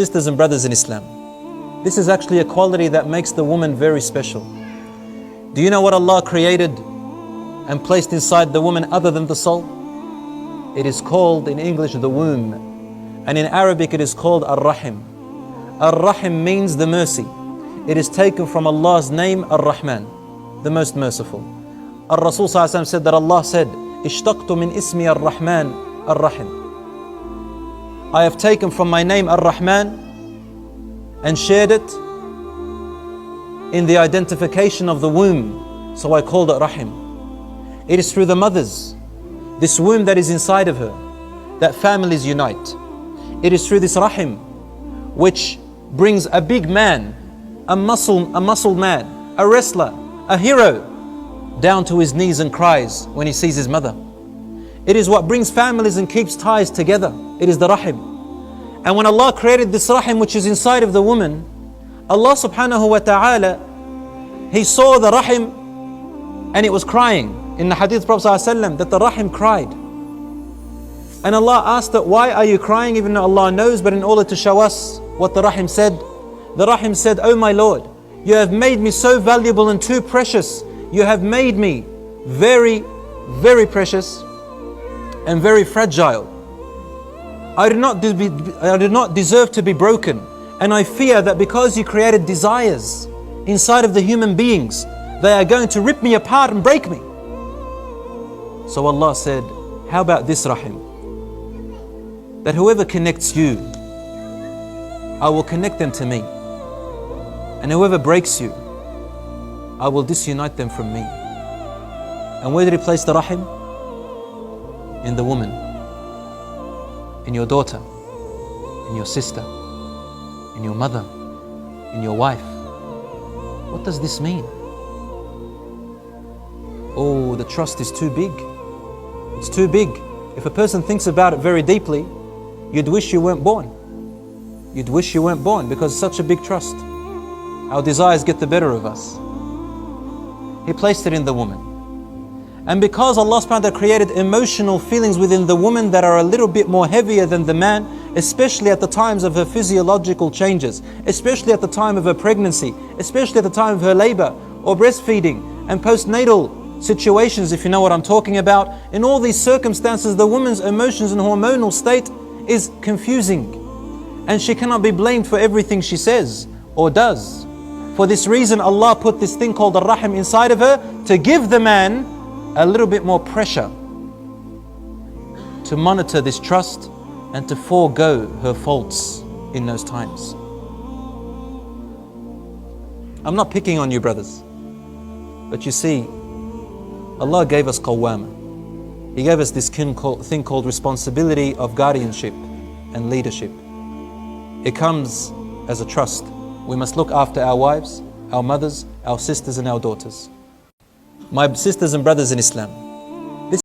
Sisters and brothers in Islam, this is actually a quality that makes the woman very special. Do you know what Allah created and placed inside the woman other than the soul? It is called in English the womb, and in Arabic it is called Ar-Rahim. Ar-Rahim means the mercy. It is taken from Allah's name Ar-Rahman, the most merciful. Ar-Rasul said that Allah said, Ishtaqtu min ismi Ar-Rahman Ar-Rahim. I have taken from my name Ar-Rahman and shared it in the identification of the womb, so I called it Rahim. It is through the mothers, this womb that is inside of her, that families unite. It is through this Rahim which brings a big man, a muscled man, a wrestler, a hero, down to his knees and cries when he sees his mother. It is what brings families and keeps ties together. It is the Rahim. And when Allah created this Rahim which is inside of the woman, Allah subhanahu wa ta'ala, He saw the Rahim and it was crying. In the hadith of Prophet ﷺ, that the Rahim cried. And Allah asked it, why are you crying? Even though Allah knows, but in order to show us what the Rahim said, the Rahim said, oh my Lord, you have made me so valuable and too precious. You have made me very, very precious and very fragile. I did not deserve to be broken, and I fear that because you created desires inside of the human beings, they are going to rip me apart and break me. So Allah said, how about this Rahim? That whoever connects you, I will connect them to me, and whoever breaks you, I will disunite them from me. And where did He place the Rahim? In the woman, in your daughter, in your sister, in your mother, in your wife. What does this mean? Oh, the trust is too big. It's too big. If a person thinks about it very deeply, you'd wish you weren't born. You'd wish you weren't born because it's such a big trust. Our desires get the better of us. He placed it in the woman. And because Allah subhanahu wa ta'ala created emotional feelings within the woman that are a little bit more heavier than the man, especially at the times of her physiological changes, especially at the time of her pregnancy, especially at the time of her labor or breastfeeding and postnatal situations, if you know what I'm talking about. In all these circumstances, the woman's emotions and hormonal state is confusing, and she cannot be blamed for everything she says or does. For this reason, Allah put this thing called Ar-Rahim inside of her to give the man a little bit more pressure to monitor this trust and to forego her faults in those times. I'm not picking on you, brothers, but you see, Allah gave us qawwama. He gave us this thing called responsibility of guardianship and leadership. It comes as a trust. We must look after our wives, our mothers, our sisters and our daughters. My sisters and brothers in Islam,